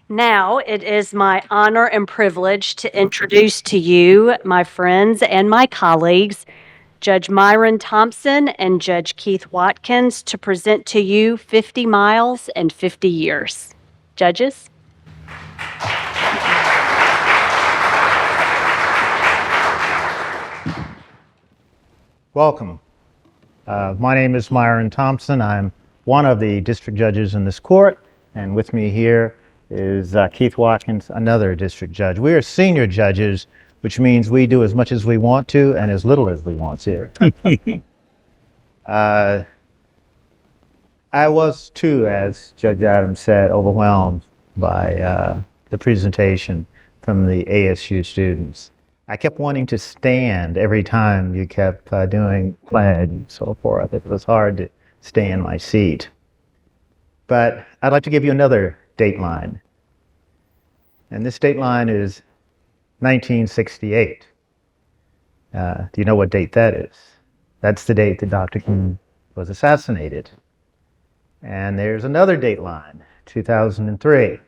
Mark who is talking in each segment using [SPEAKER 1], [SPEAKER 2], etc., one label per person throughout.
[SPEAKER 1] Now it is my honor and privilege to introduce to you my friends and my colleagues, Judge Myron Thompson and Judge Keith Watkins, to present to you 50 Miles and 50 Years. Judges?
[SPEAKER 2] Welcome. My name is Myron Thompson. I'm one of the district judges in this court, and with me here is Keith Watkins, another district judge. We are senior judges, which means we do as much as we want to and as little as we want to. I was too, as Judge Adams said, overwhelmed by the presentation from the ASU students. I kept wanting to stand every time you kept doing pledge and so forth. It was hard to stay in my seat. But I'd like to give you another dateline. And this dateline is 1968. Do you know what date that is? That's the date that Dr. King was assassinated. And there's another dateline, 2003,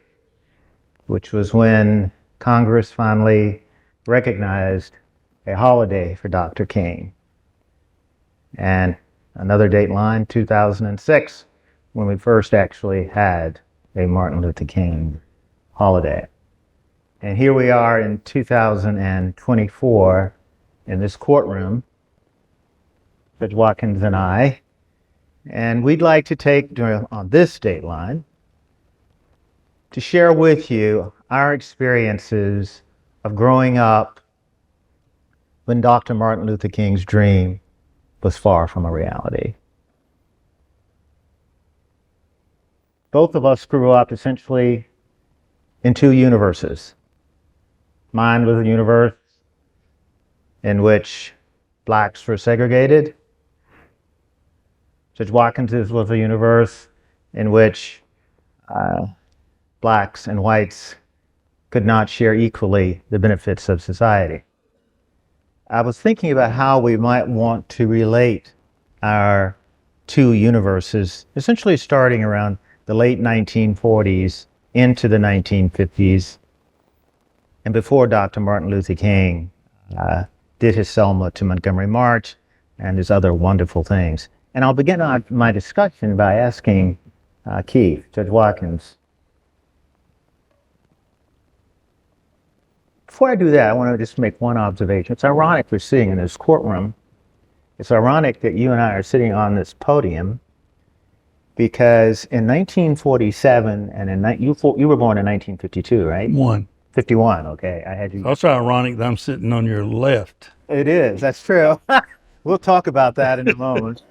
[SPEAKER 2] which was when Congress finally recognized a holiday for Dr. King. And another dateline, 2006, when we first actually had a Martin Luther King holiday. And here we are in 2024 in this courtroom, Judge Watkins and I, and we'd like to take on this dateline to share with you our experiences of growing up when Dr. Martin Luther King's dream was far from a reality. Both of us grew up essentially in two universes. Mine was a universe in which blacks were segregated. Judge Watkins's was a universe in which blacks and whites could not share equally the benefits of society. I was thinking about how we might want to relate our two universes, essentially starting around the late 1940s into the 1950s, and before Dr. Martin Luther King did his Selma to Montgomery March and his other wonderful things. And I'll begin my discussion by asking Keith, Judge Watkins. Before I do that, I want to just make one observation. It's ironic we're sitting in this courtroom. It's ironic that you and I are sitting on this podium because in 1947, and you were born in 1952, right? 51, okay. I had you.
[SPEAKER 3] It's also ironic that I'm sitting on your left.
[SPEAKER 2] It is, that's true. We'll talk about that in a moment.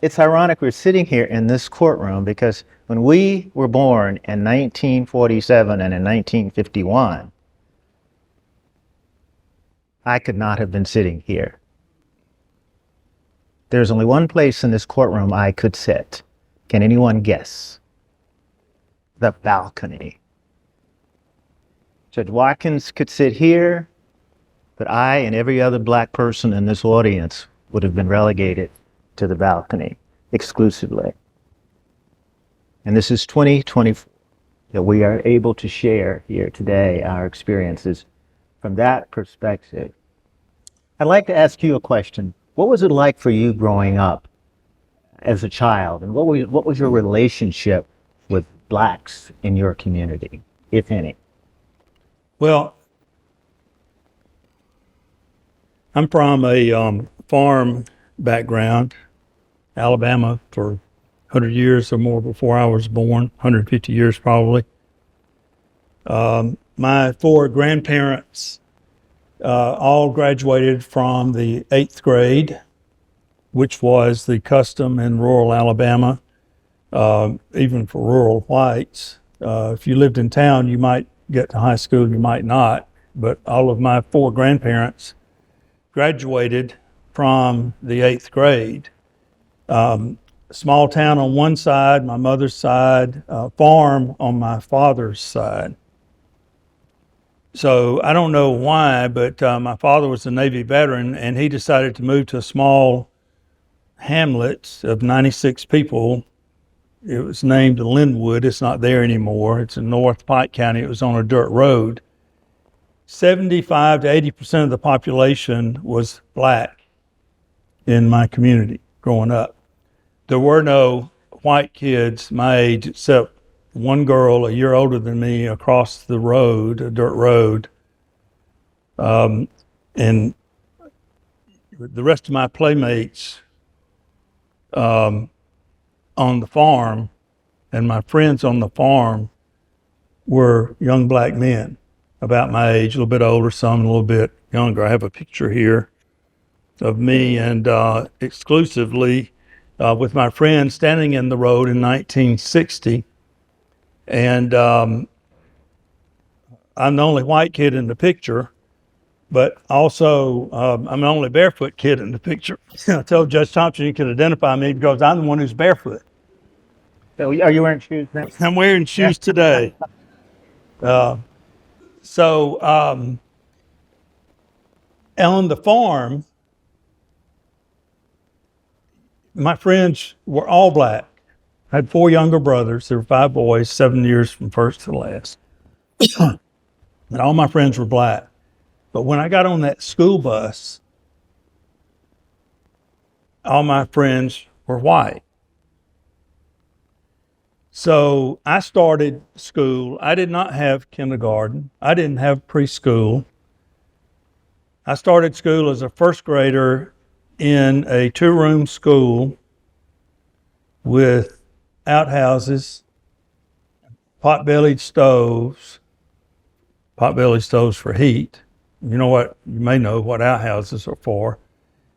[SPEAKER 2] It's ironic we're sitting here in this courtroom because when we were born in 1947 and in 1951, I could not have been sitting here. There's only one place in this courtroom I could sit. Can anyone guess? The balcony. Judge Watkins could sit here, but I and every other black person in this audience would have been relegated to the balcony exclusively. And this is 2024 that we are able to share here today our experiences from that perspective. I'd like to ask you a question. What was it like for you growing up as a child? And what was your relationship with blacks in your community, if any?
[SPEAKER 3] Well, I'm from a farm background, Alabama, for 100 years or more before I was born, 150 years probably. My four grandparents all graduated from the 8th grade, which was the custom in rural Alabama, even for rural whites. If you lived in town, you might get to high school, you might not, but all of my four grandparents graduated from the 8th grade. Small town on one side, my mother's side, farm on my father's side. So I don't know why, but my father was a Navy veteran, and he decided to move to a small hamlet of 96 people it was named Linwood. It's not there anymore. It's in North Pike County. It was on a dirt road. 75 to 80% of the population was black in my community growing up. There were no white kids my age except one girl a year older than me across the road, a dirt road. And the rest of my playmates on the farm and my friends on the farm were young black men about my age, a little bit older, some a little bit younger. I have a picture here of me and exclusively with my friend standing in the road in 1960. And I'm the only white kid in the picture, but also I'm the only barefoot kid in the picture. I told Judge Thompson he could identify me because I'm the one who's barefoot.
[SPEAKER 2] So are you wearing shoes now?
[SPEAKER 3] I'm wearing shoes today. So on the farm, my friends were all black. I had 4 younger brothers. There were 5 boys, 7 years from first to last. And all my friends were black. But when I got on that school bus, all my friends were white. So I started school. I did not have kindergarten. I didn't have preschool. I started school as a first grader in a 2-room school with outhouses, pot-bellied stoves for heat. You may know what outhouses are for.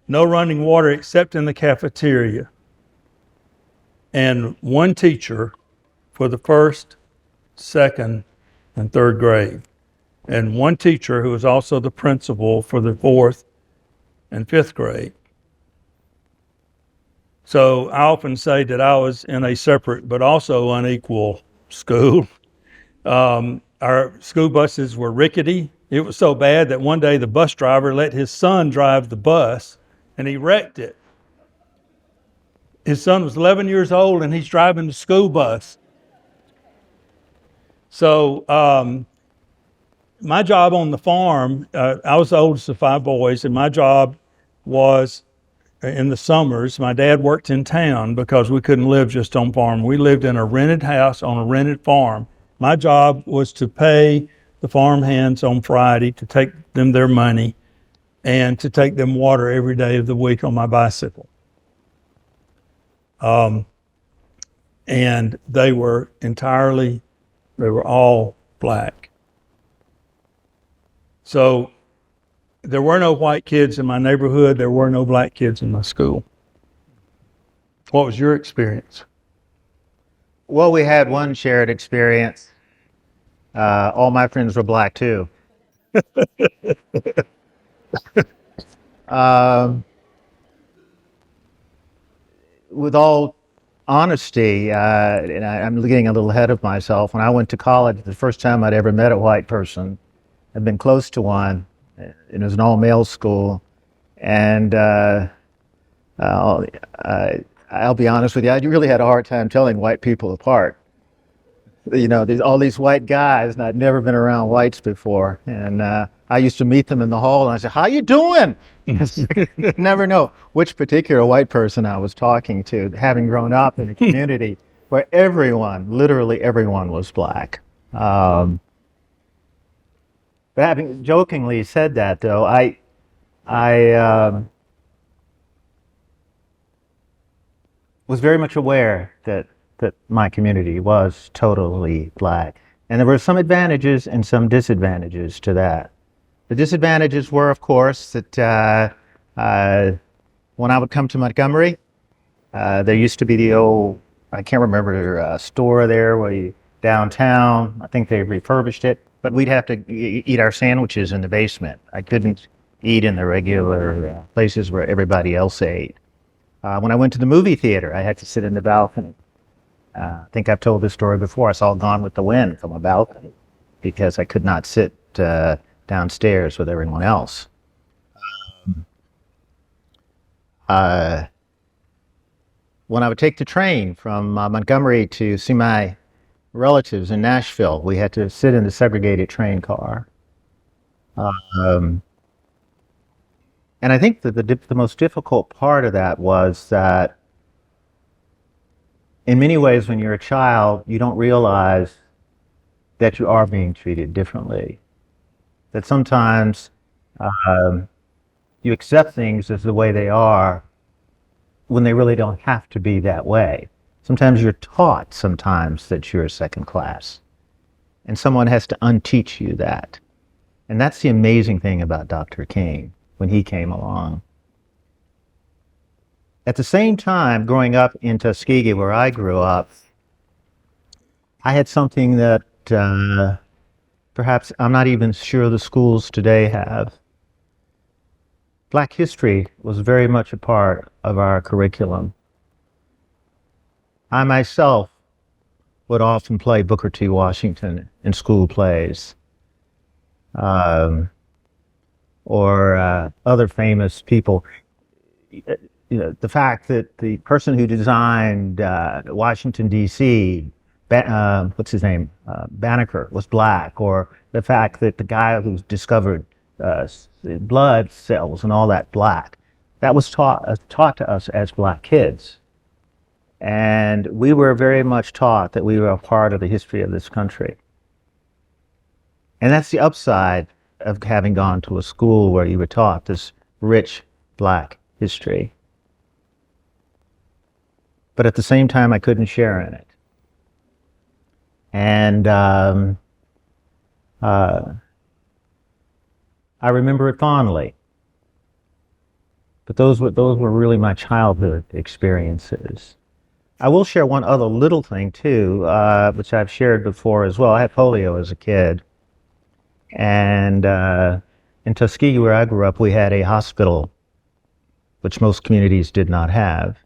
[SPEAKER 3] No running water except in the cafeteria. And one teacher for the first, second, and third grade. And one teacher who was also the principal for the 4th and 5th grade. So I often say that I was in a separate but also unequal school. Our school buses were rickety. It was so bad that one day the bus driver let his son drive the bus and he wrecked it. His son was 11 years old and he's driving the school bus. So my job on the farm, I was the oldest of 5 boys, and my job was in the summers. My dad worked in town because we couldn't live just on farm. We lived in a rented house on a rented farm. My job was to pay the farm hands on Friday, to take them their money, and to take them water every day of the week on my bicycle. And they were all black. So there were no white kids in my neighborhood. There were no black kids in my school. What was your experience?
[SPEAKER 2] Well, we had one shared experience. All my friends were black too. With all honesty, and I'm getting a little ahead of myself, when I went to college, the first time I'd ever met a white person, I'd been close to one. It was an all-male school, and I'll be honest with you, I really had a hard time telling white people apart. You know, all these white guys, and I'd never been around whites before, and I used to meet them in the hall, and I said, "How you doing?" Never know which particular white person I was talking to, having grown up in a community where literally everyone was black. But having jokingly said that, though, I was very much aware that my community was totally black. And there were some advantages and some disadvantages to that. The disadvantages were, of course, that when I would come to Montgomery, there used to be the old, I can't remember, store there downtown. I think they refurbished it. But we'd have to eat our sandwiches in the basement. I couldn't eat in the regular places where everybody else ate. When I went to the movie theater, I had to sit in the balcony. I think I've told this story before. I saw Gone with the Wind from a balcony because I could not sit downstairs with everyone else. when I would take the train from Montgomery to see my relatives in Nashville, we had to sit in the segregated train car. Um, and I think that the most difficult part of that was that in many ways, when you're a child, you don't realize that you are being treated differently. That sometimes you accept things as the way they are when they really don't have to be that way. Sometimes you're taught sometimes that you're second class, and someone has to unteach you that. And that's the amazing thing about Dr. King when he came along. At the same time, growing up in Tuskegee, where I grew up, I had something that perhaps I'm not even sure the schools today have. Black history was very much a part of our curriculum. I myself would often play Booker T. Washington in school plays, or other famous people. The fact that the person who designed Washington, D.C., what's his name, Banneker, was black, or the fact that the guy who discovered blood cells and all that black, that was taught to us as black kids. And we were very much taught that we were a part of the history of this country. And that's the upside of having gone to a school where you were taught this rich black history. But at the same time, I couldn't share in it. And I remember it fondly. But those were really my childhood experiences. I will share one other little thing too, which I've shared before as well. I had polio as a kid. And in Tuskegee, where I grew up, we had a hospital, which most communities did not have.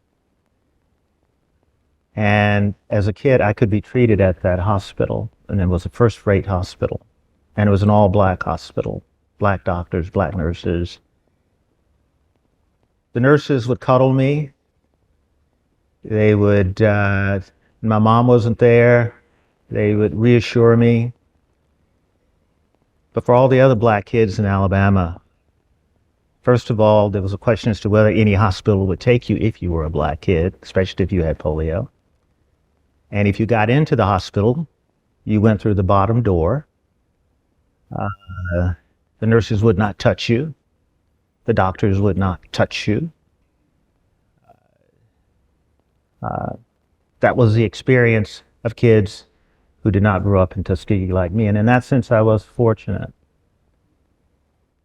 [SPEAKER 2] And as a kid, I could be treated at that hospital, and it was a first-rate hospital. And it was an all-black hospital, black doctors, black nurses. The nurses would cuddle me. They would, my mom wasn't there, they would reassure me. But for all the other black kids in Alabama, first of all, there was a question as to whether any hospital would take you if you were a black kid, especially if you had polio. And if you got into the hospital, you went through the bottom door. The nurses would not touch you. The doctors would not touch you. That was the experience of kids who did not grow up in Tuskegee like me. And in that sense, I was fortunate.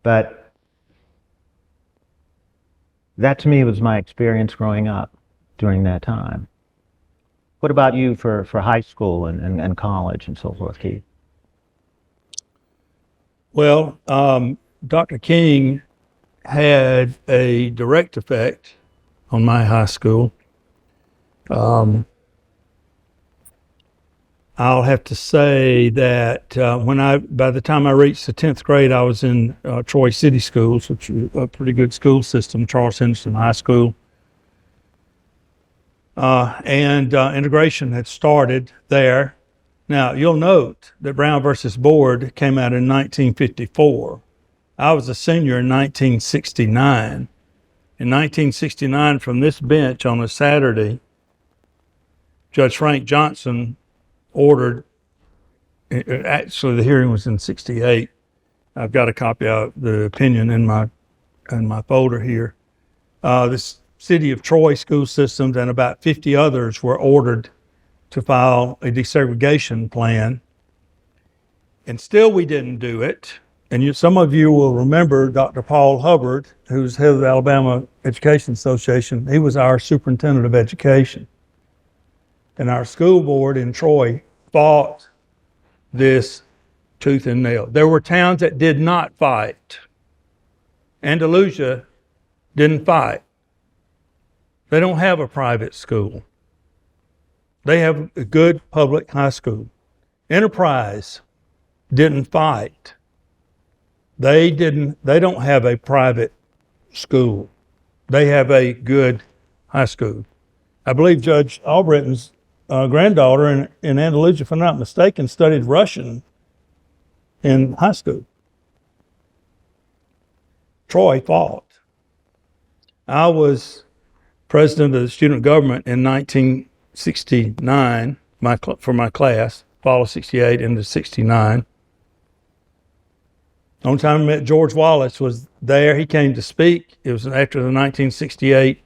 [SPEAKER 2] But that to me was my experience growing up during that time. What about you for high school and college and so forth, Keith?
[SPEAKER 3] Well, Dr. King had a direct effect on my high school. I'll have to say that by the time I reached the 10th grade, I was in Troy City Schools, which is a pretty good school system, Charles Henderson High School. And integration had started there. Now, you'll note that Brown versus Board came out in 1954. I was a senior in 1969. In 1969, from this bench on a Saturday, Judge Frank Johnson ordered, actually the hearing was in 68. I've got a copy of the opinion in my folder here. This City of Troy school systems and about 50 others were ordered to file a desegregation plan. And still we didn't do it. And some of you will remember Dr. Paul Hubbard, who's head of the Alabama Education Association. He was our superintendent of education. And our school board in Troy fought this tooth and nail. There were towns that did not fight. Andalusia didn't fight. They don't have a private school. They have a good public high school. Enterprise didn't fight. They don't have a private school. They have a good high school. I believe Judge Albritton's granddaughter in Andalusia, if I'm not mistaken, studied Russian in high school. Troy fought. I was president of the student government in 1969 for my class, fall of 68 into 69. The only time I met George Wallace was there. He came to speak. It was after the 1968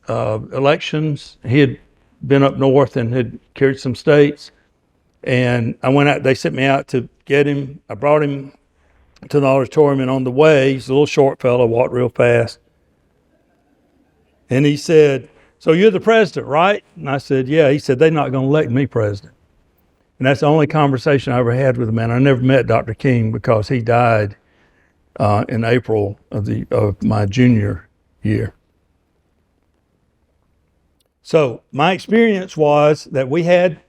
[SPEAKER 3] elections. He had been up north and had carried some states. And I went out, they sent me out to get him. I brought him to the auditorium, and on the way, he's a little short fellow, walked real fast. And he said, "So you're the president, right?" And I said, "Yeah." He said, "They're not going to elect me president." And that's the only conversation I ever had with a man. I never met Dr. King because he died in April of my junior year. So my experience was that we had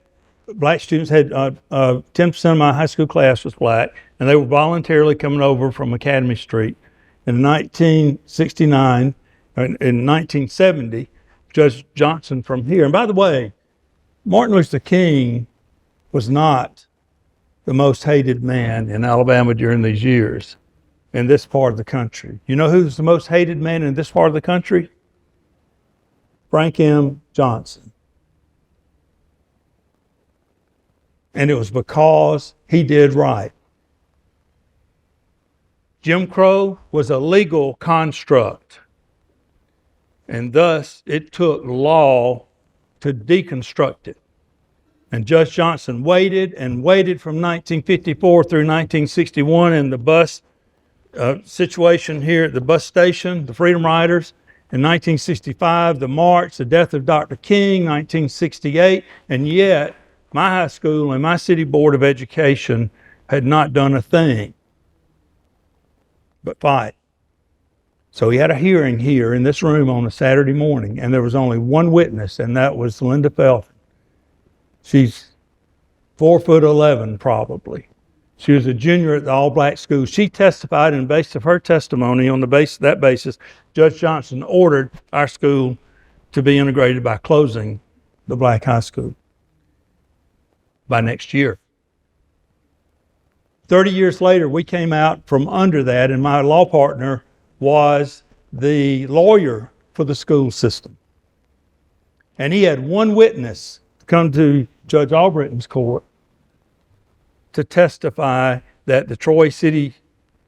[SPEAKER 3] black students, had 10% of my high school class was black, and they were voluntarily coming over from Academy Street. In 1969, in 1970, Judge Johnson from here, and by the way, Martin Luther King was not the most hated man in Alabama during these years in this part of the country. You know who's the most hated man in this part of the country? Frank M. Johnson. And it was because he did right. Jim Crow was a legal construct, and thus it took law to deconstruct it. And Judge Johnson waited and waited from 1954 through 1961 in the bus situation here at the bus station, the Freedom Riders. In 1965, the march, the death of Dr. King, 1968, and yet my high school and my city board of education had not done a thing but fight. So he had a hearing here in this room on a Saturday morning, and there was only one witness, and that was Linda Felton. She's 4'11" probably. She was a junior at the all-black school. She testified, and based of her testimony, on that basis, Judge Johnson ordered our school to be integrated by closing the black high school by next year. 30 years later, we came out from under that, and my law partner was the lawyer for the school system. And he had one witness come to Judge Albritton's court to testify that the Troy City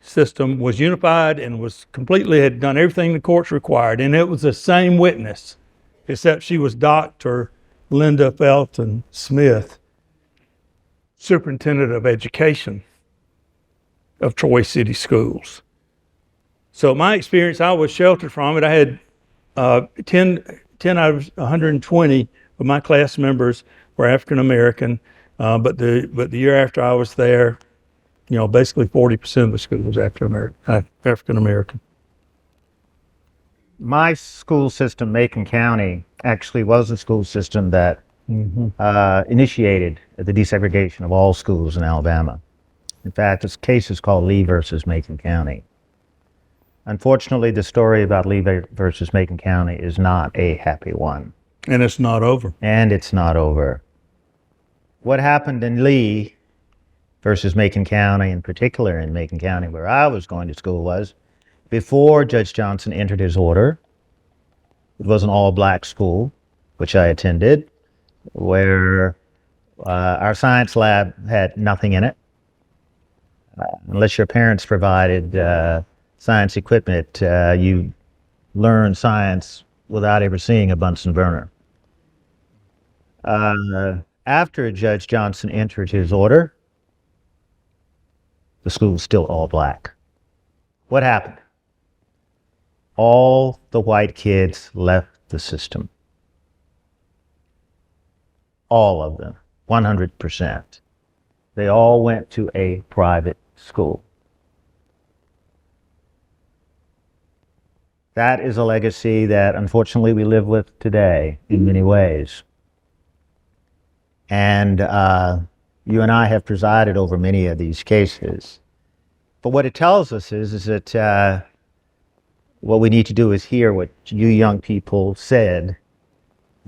[SPEAKER 3] system was unified and was completely, had done everything the courts required. And it was the same witness, except she was Dr. Linda Felton Smith, Superintendent of Education of Troy City Schools. So my experience, I was sheltered from it. I had 10 out of 120 of my class members were African American, but the year after I was there, basically 40% of the school was African American.
[SPEAKER 2] My school system, Macon County, actually was a school system that initiated the desegregation of all schools in Alabama. In fact, this case is called Lee versus Macon County. Unfortunately, the story about Lee versus Macon County is not a happy one.
[SPEAKER 3] And it's not over.
[SPEAKER 2] And it's not over. What happened in Lee versus Macon County, in particular in Macon County where I was going to school, was before Judge Johnson entered his order, it was an all-black school, which I attended, where our science lab had nothing in it. Unless your parents provided science equipment, you learn science without ever seeing a Bunsen burner. After Judge Johnson entered his order, the school was still all black. What happened? All the white kids left the system. All of them, 100%. They all went to a private school. That is a legacy that unfortunately we live with today in many ways. And you and I have presided over many of these cases. But what it tells us is that what we need to do is hear what you young people said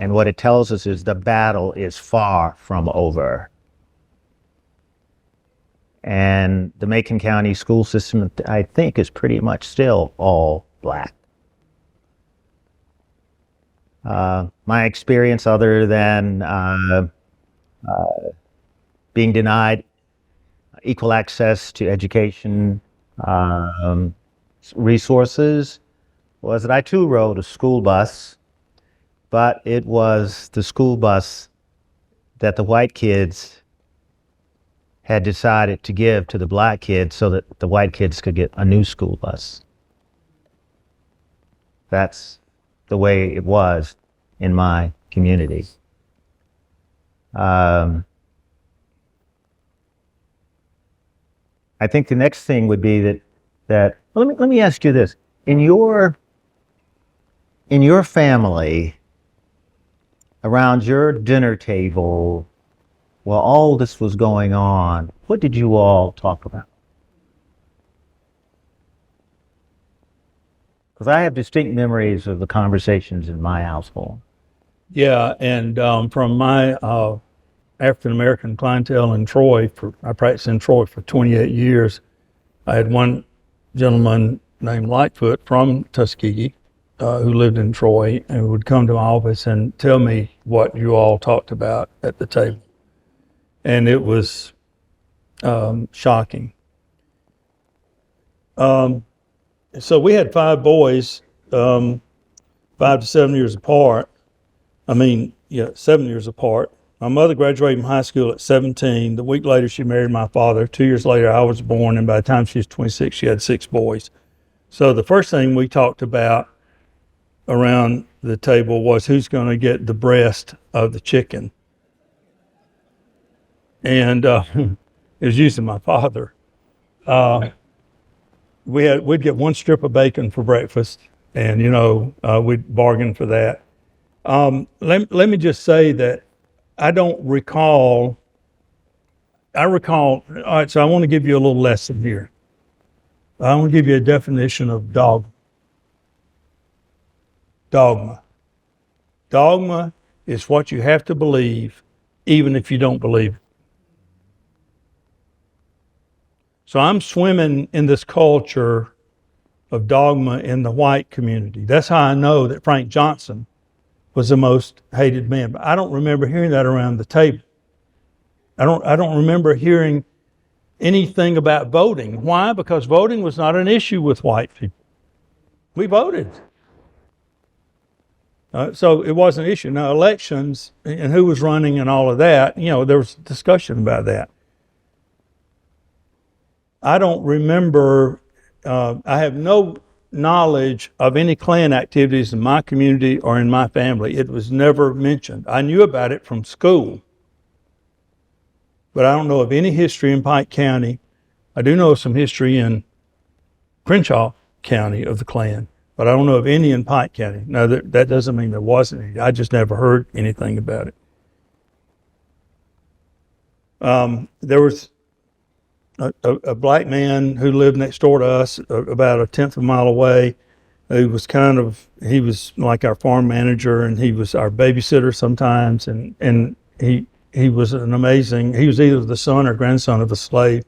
[SPEAKER 2] And what it tells us is the battle is far from over. And the Macon County school system, I think, is pretty much still all black. My experience, other than being denied equal access to education resources, was that I too rode a school bus, but it was the school bus that the white kids had decided to give to the black kids so that the white kids could get a new school bus. That's the way it was in my community. I think the next thing would be that well, let me ask you this. In your family, around your dinner table, while all this was going on, what did you all talk about? Because I have distinct memories of the conversations in my household.
[SPEAKER 3] Yeah, and from my African American clientele in Troy, I practiced in Troy for 28 years. I had one gentleman named Lightfoot from Tuskegee who lived in Troy and would come to my office and tell me what you all talked about at the table. And it was shocking. So we had 5 boys, 5 to 7 years apart. 7 years apart. My mother graduated from high school at 17. The week later, she married my father. 2 years later, I was born, and by the time she was 26, she had 6 boys. So the first thing we talked about around the table was who's going to get the breast of the chicken. And it was usually my father. We'd get 1 strip of bacon for breakfast, and we'd bargain for that. Let me just say that I recall, all right, so I want to give you a little lesson here. I want to give you a definition of dogma. Dogma is what you have to believe, even if you don't believe it. So I'm swimming in this culture of dogma in the white community. That's how I know that Frank Johnson was the most hated man. But I don't remember hearing that around the table. I don't remember hearing anything about voting. Why? Because voting was not an issue with white people. We voted. So it wasn't an issue. Now, elections and who was running and all of that, there was discussion about that. I don't remember, I have no knowledge of any Klan activities in my community or in my family. It was never mentioned. I knew about it from school, but I don't know of any history in Pike County. I do know some history in Crenshaw County of the Klan, but I don't know of any in Pike County. Now, that doesn't mean there wasn't any. I just never heard anything about it. There was a black man who lived next door to us, about 1/10 of a mile away, who was he was like our farm manager, and he was our babysitter sometimes, and he was he was either the son or grandson of a slave.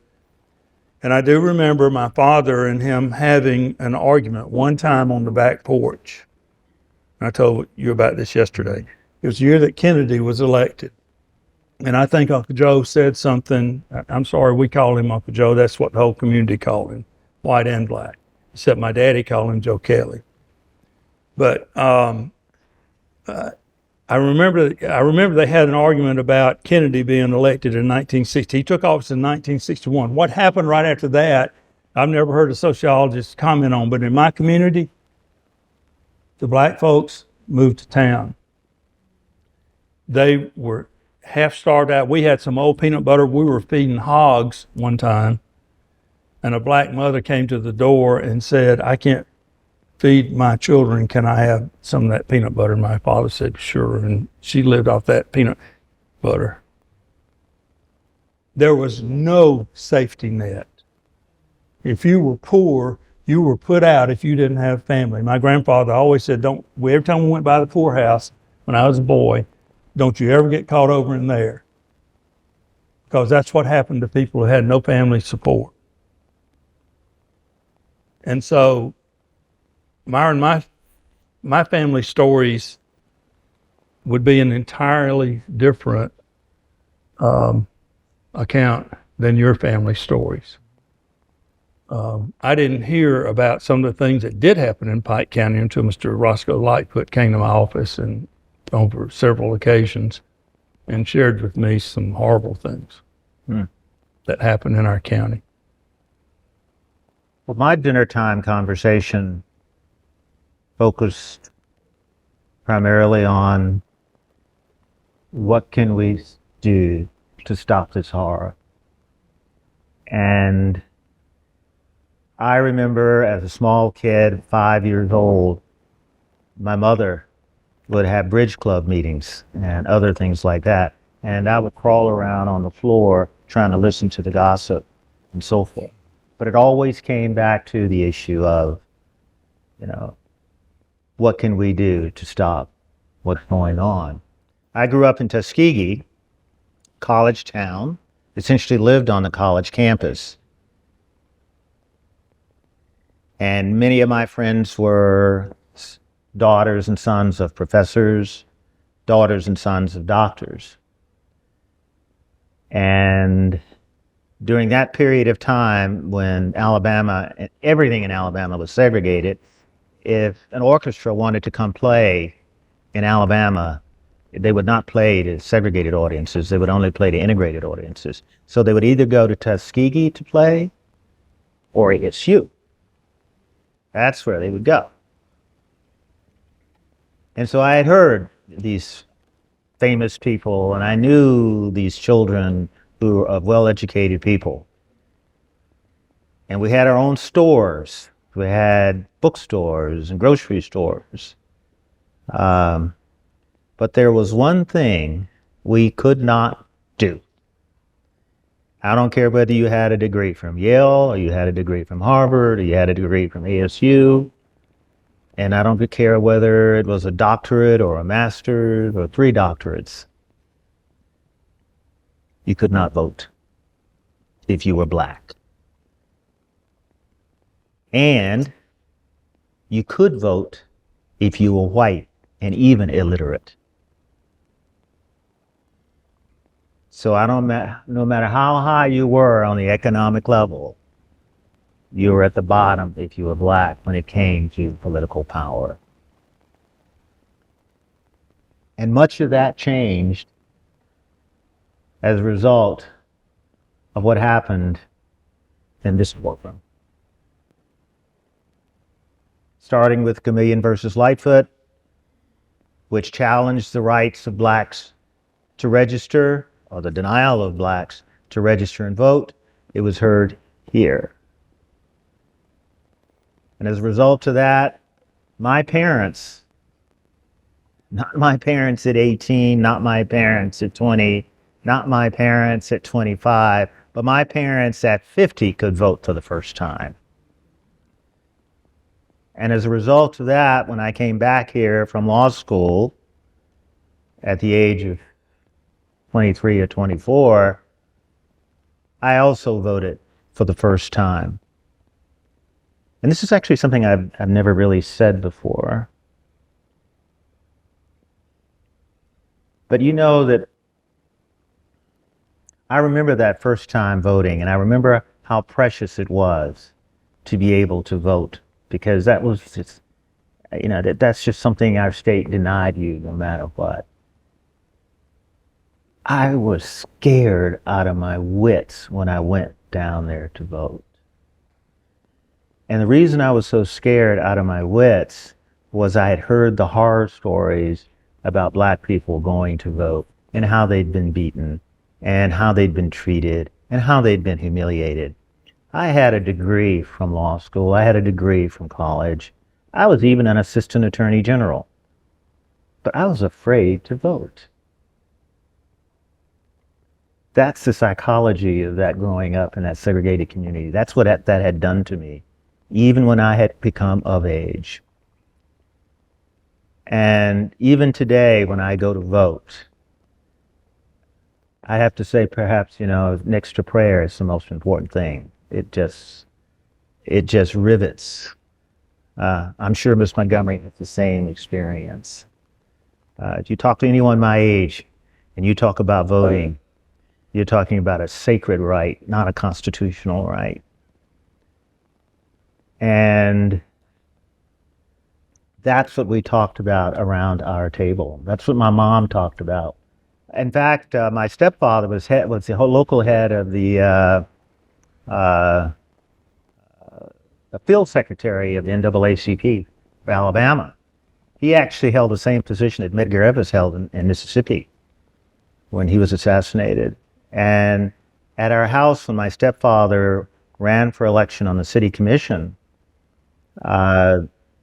[SPEAKER 3] And I do remember my father and him having an argument one time on the back porch. I told you about this yesterday. It was the year that Kennedy was elected. And I think Uncle Joe said something. I'm sorry, we called him Uncle Joe. That's what the whole community called him, white and black, except my daddy called him Joe Kelly. But I remember they had an argument about Kennedy being elected in 1960. He took office in 1961. What happened right after that, I've never heard a sociologist comment on, but in my community, the black folks moved to town. They were half starved out. We had some old peanut butter. We were feeding hogs one time, and a black mother came to the door and said, "I can't feed my children. Can I have some of that peanut butter?" My father said, "Sure." And she lived off that peanut butter. There was no safety net. If you were poor, you were put out if you didn't have family. My grandfather always said, every time we went by the poorhouse, when I was a boy, don't you ever get caught over in there. Because that's what happened to people who had no family support. And so, Myron, my family stories would be an entirely different account than your family stories. I didn't hear about some of the things that did happen in Pike County until Mr. Roscoe Lightfoot came to my office and over several occasions and shared with me some horrible things that happened in our county.
[SPEAKER 2] Well, my dinner time conversation focused primarily on what can we do to stop this horror. And I remember as a small kid, 5 years old, my mother would have bridge club meetings and other things like that. And I would crawl around on the floor trying to listen to the gossip and so forth. But it always came back to the issue of, what can we do to stop what's going on? I grew up in Tuskegee, college town, essentially lived on the college campus. And many of my friends were daughters and sons of professors, daughters and sons of doctors. And during that period of time when Alabama, everything in Alabama was segregated, if an orchestra wanted to come play in Alabama, they would not play to segregated audiences. They would only play to integrated audiences. So they would either go to Tuskegee to play or ASU. That's where they would go. And so I had heard these famous people, and I knew these children who were of well-educated people. And we had our own stores. We had bookstores and grocery stores. But there was one thing we could not do. I don't care whether you had a degree from Yale, or you had a degree from Harvard, or you had a degree from ASU, and I don't care whether it was a doctorate or a master's or 3 doctorates. You could not vote if you were black. And you could vote if you were white and even illiterate. So no matter how high you were on the economic level, you were at the bottom if you were black when it came to political power. And much of that changed as a result of what happened in this courtroom. Starting with Chameleon versus Lightfoot, which challenged the rights of blacks to register, or the denial of blacks to register and vote. It was heard here. And as a result of that, my parents, not my parents at 18, not my parents at 20, not my parents at 25, but my parents at 50 could vote for the first time. And as a result of that, when I came back here from law school at the age of 23 or 24, I also voted for the first time. And this is actually something I've never really said before. But you know that I remember that first time voting, and I remember how precious it was to be able to vote, because that was just, that's just something our state denied you no matter what. I was scared out of my wits when I went down there to vote. And the reason I was so scared out of my wits was I had heard the horror stories about black people going to vote and how they'd been beaten and how they'd been treated and how they'd been humiliated. I had a degree from law school. I had a degree from college. I was even an assistant attorney general. But I was afraid to vote. That's the psychology of that growing up in that segregated community. That's what that had done to me, even when I had become of age. And even today, when I go to vote, I have to say, perhaps, next to prayer is the most important thing. It just rivets. I'm sure Miss Montgomery has the same experience. If you talk to anyone my age and you talk about voting, you're talking about a sacred right, not a constitutional right. And that's what we talked about around our table. That's what my mom talked about. In fact, my stepfather was the whole local head of the field secretary of the NAACP of Alabama. He actually held the same position that Medgar Evers held in Mississippi when he was assassinated. And at our house, when my stepfather ran for election on the city commission,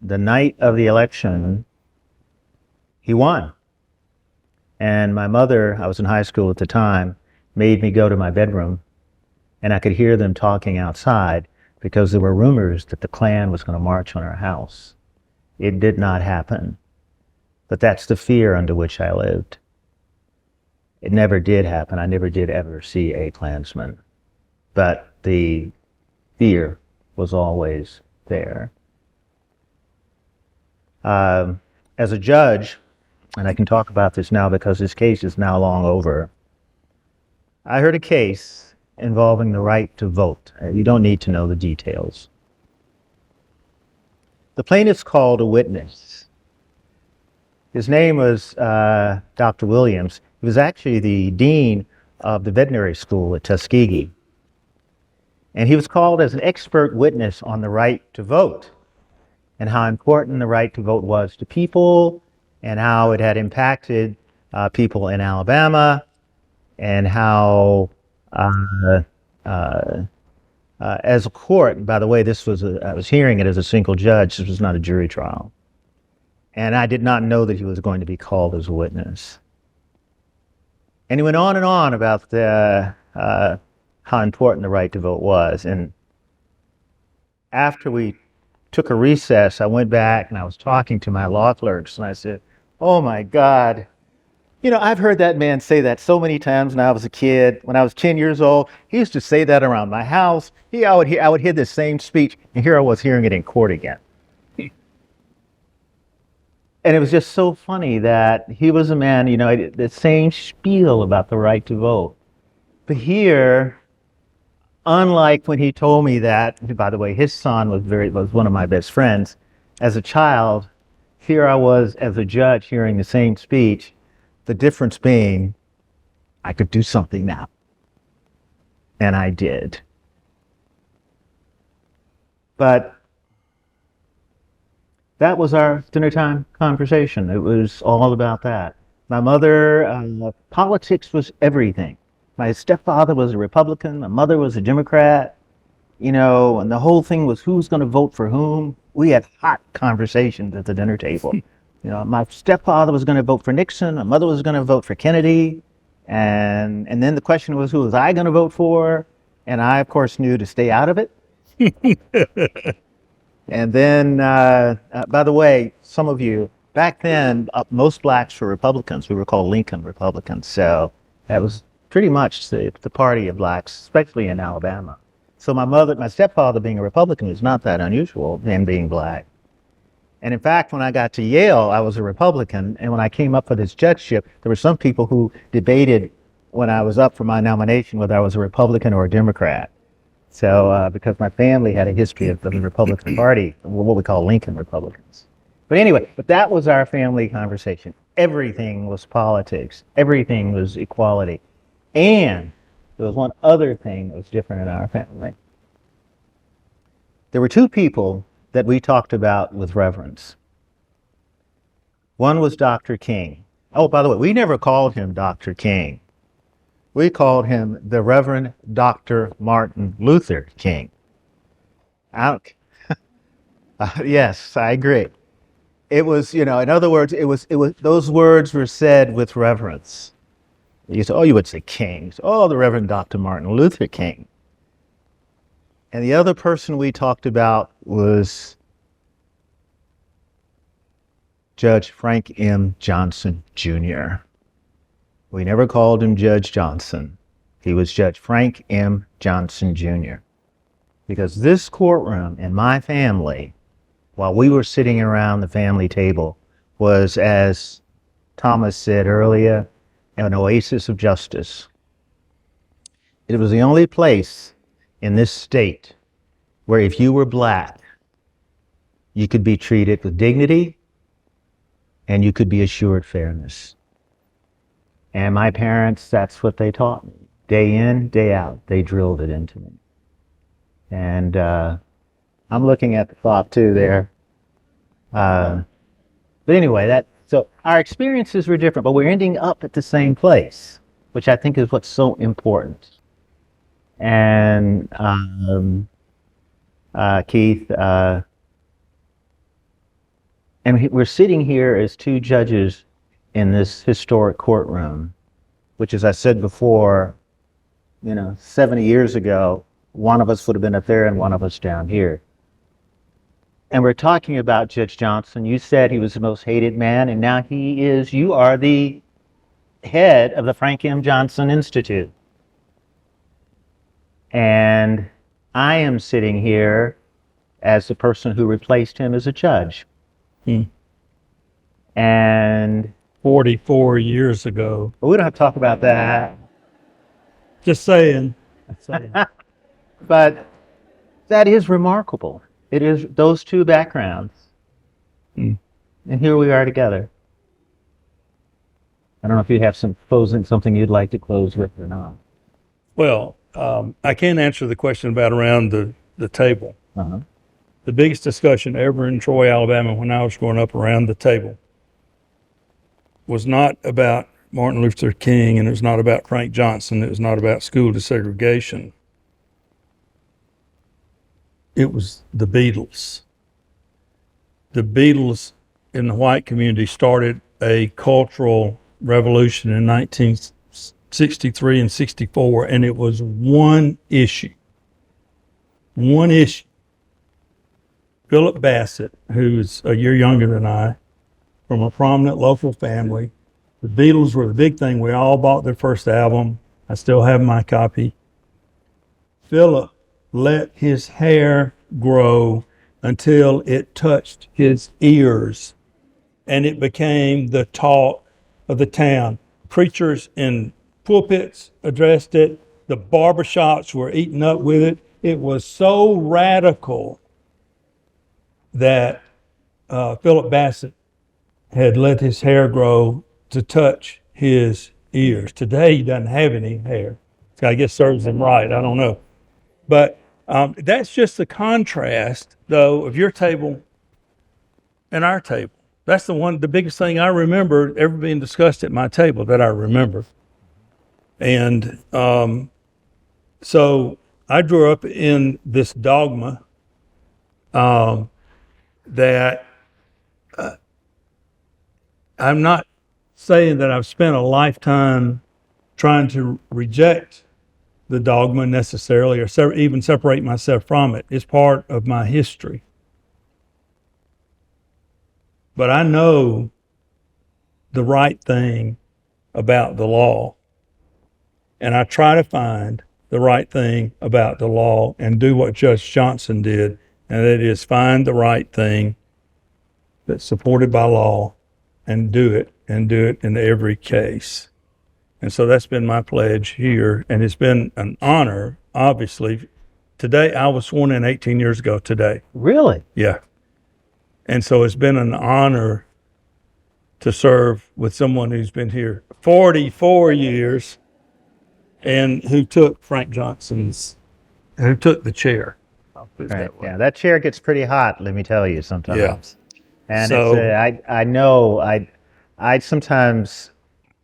[SPEAKER 2] the night of the election, he won. And my mother, I was in high school at the time, made me go to my bedroom, and I could hear them talking outside because there were rumors that the Klan was going to march on our house. It did not happen, but that's the fear under which I lived. It never did happen. I never did ever see a Klansman, but the fear was always there. As a judge, and I can talk about this now because this case is now long over, I heard a case involving the right to vote. You don't need to know the details. The plaintiffs called a witness. His name was Dr. Williams. He was actually the dean of the veterinary school at Tuskegee. And he was called as an expert witness on the right to vote and how important the right to vote was to people and how it had impacted people in Alabama and how as a court, by the way, I was hearing it as a single judge. This was not a jury trial. And I did not know that he was going to be called as a witness. And he went on and on about how important the right to vote was. And after we took a recess, I went back and I was talking to my law clerks and I said, oh my God, I've heard that man say that so many times when I was a kid. When I was 10 years old, he used to say that around my house. I would hear this same speech, and here I was hearing it in court again. And it was just so funny that he was a man, the same spiel about the right to vote. But here, unlike when he told me that, by the way, his son was one of my best friends. As a child, here I was as a judge hearing the same speech. The difference being, I could do something now. And I did. But that was our dinner time conversation. It was all about that. My mother, politics was everything. My stepfather was a Republican. My mother was a Democrat. And the whole thing was who's going to vote for whom. We had hot conversations at the dinner table. My stepfather was going to vote for Nixon. My mother was going to vote for Kennedy. And then the question was, who was I going to vote for? And I, of course, knew to stay out of it. And then, by the way, some of you, back then, most blacks were Republicans. We were called Lincoln Republicans. So that was pretty much the party of blacks, especially in Alabama. So my stepfather being a Republican was not that unusual, and being black. And in fact, when I got to Yale, I was a Republican. And when I came up for this judgeship, there were some people who debated when I was up for my nomination whether I was a Republican or a Democrat. So, because my family had a history of the Republican Party, what we call Lincoln Republicans. But anyway, that was our family conversation. Everything was politics. Everything was equality. And there was one other thing that was different in our family. There were two people that we talked about with reverence. One was Dr. King. Oh, by the way, we never called him Dr. King. We called him the Reverend Dr. Martin Luther King. Yes, I agree. It was, in other words, it was those words were said with reverence. You would say King. The Reverend Dr. Martin Luther King. And the other person we talked about was Judge Frank M. Johnson, Jr. We never called him Judge Johnson. He was Judge Frank M. Johnson, Jr. Because this courtroom and my family, while we were sitting around the family table, was, as Thomas said earlier, an oasis of justice. It was the only place in this state where if you were black, you could be treated with dignity and you could be assured fairness. And my parents, that's what they taught me. Day in, day out, they drilled it into me. And I'm looking at the clock too there. But anyway, so our experiences were different, but we're ending up at the same place, which I think is what's so important. And Keith, and we're sitting here as two judges in this historic courtroom, which, as I said before, 70 years ago, one of us would have been up there and one of us down here. And we're talking about Judge Johnson. You said he was the most hated man, and now you are the head of the Frank M. Johnson Institute. And I am sitting here as the person who replaced him as a judge. And
[SPEAKER 3] 44 years ago.
[SPEAKER 2] But we don't have to talk about that.
[SPEAKER 3] Just saying.
[SPEAKER 2] But that is remarkable. It is those two backgrounds. And here we are together. I don't know if you have something you'd like to close with or not.
[SPEAKER 3] Well, I can't answer the question about around the table.
[SPEAKER 2] Uh-huh.
[SPEAKER 3] The biggest discussion ever in Troy, Alabama, when I was growing up around the table was not about Martin Luther King, and it was not about Frank Johnson. It was not about school desegregation. It was the Beatles. The Beatles in the white community started a cultural revolution in 1963 and 64, and it was one issue. One issue. Philip Bassett, who's a year younger than I, from a prominent local family. The Beatles were the big thing. We all bought their first album. I still have my copy. Philip let his hair grow until it touched his ears, and it became the talk of the town. Preachers in pulpits addressed it. The barbershops were eaten up with it. It was so radical that Philip Bassett had let his hair grow to touch his ears. Today, he doesn't have any hair. I guess serves him right. I don't know. But that's just the contrast, though, of your table and our table. That's the biggest thing I remember ever being discussed at my table that I remember. And so I grew up in this dogma that I'm not saying that I've spent a lifetime trying to reject the dogma necessarily, or even separate myself from it. It's part of my history. But I know the right thing about the law, and I try to find the right thing about the law and do what Judge Johnson did, and that is find the right thing that's supported by law and do it in every case. And so that's been my pledge here, and it's been an honor, obviously. Today, I was sworn in 18 years ago today.
[SPEAKER 2] Really?
[SPEAKER 3] Yeah. And so it's been an honor to serve with someone who's been here 44 years and who took who took the chair.
[SPEAKER 2] Right. Yeah, that chair gets pretty hot, let me tell you, sometimes.
[SPEAKER 3] Yeah.
[SPEAKER 2] And
[SPEAKER 3] So-
[SPEAKER 2] I know, I sometimes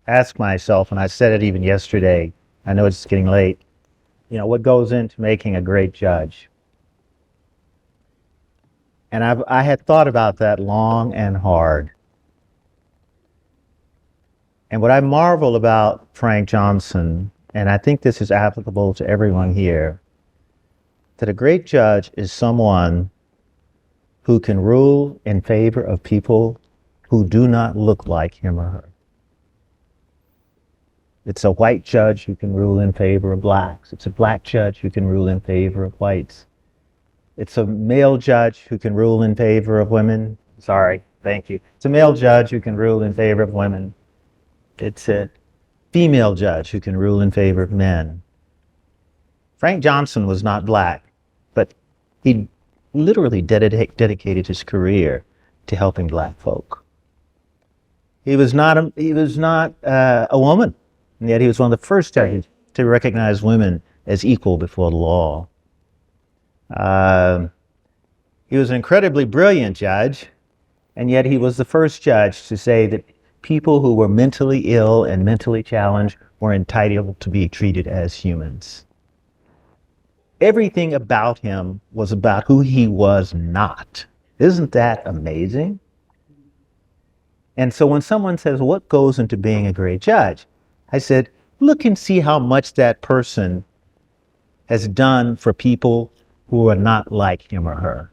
[SPEAKER 2] ask myself, and I said it even yesterday, I know it's getting late, what goes into making a great judge? And I had thought about that long and hard. And what I marvel about Frank Johnson, and I think this is applicable to everyone here, that a great judge is someone who can rule in favor of people who do not look like him or her. It's a white judge who can rule in favor of blacks. It's a black judge who can rule in favor of whites. It's a male judge who can rule in favor of women. Sorry, thank you. It's a male judge who can rule in favor of women. It's a female judge who can rule in favor of men. Frank Johnson was not black, but he literally dedicated his career to helping black folk. He was not a woman, and yet he was one of the first judges to recognize women as equal before the law. He was an incredibly brilliant judge, and yet he was the first judge to say that people who were mentally ill and mentally challenged were entitled to be treated as humans. Everything about him was about who he was not. Isn't that amazing? And so when someone says, what goes into being a great judge? I said, look and see how much that person has done for people who are not like him or her.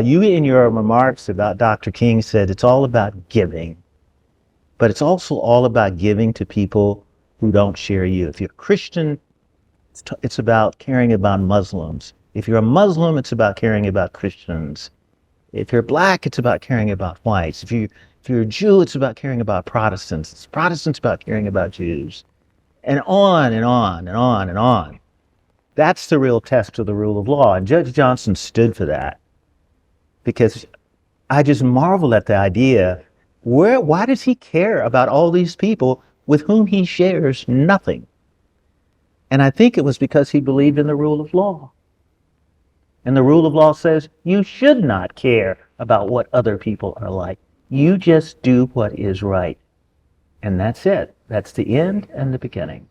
[SPEAKER 2] You, in your remarks about Dr. King, said it's all about giving, but it's also all about giving to people who don't share you. If you're a Christian, it's about caring about Muslims. If you're a Muslim, it's about caring about Christians. If you're black, it's about caring about whites. If you're a Jew, it's about caring about Protestants. It's Protestants about caring about Jews. And on and on and on and on. That's the real test of the rule of law. And Judge Johnson stood for that. Because I just marvel at the idea, why does he care about all these people with whom he shares nothing? And I think it was because he believed in the rule of law. And the rule of law says you should not care about what other people are like. You just do what is right. And that's it. That's the end and the beginning.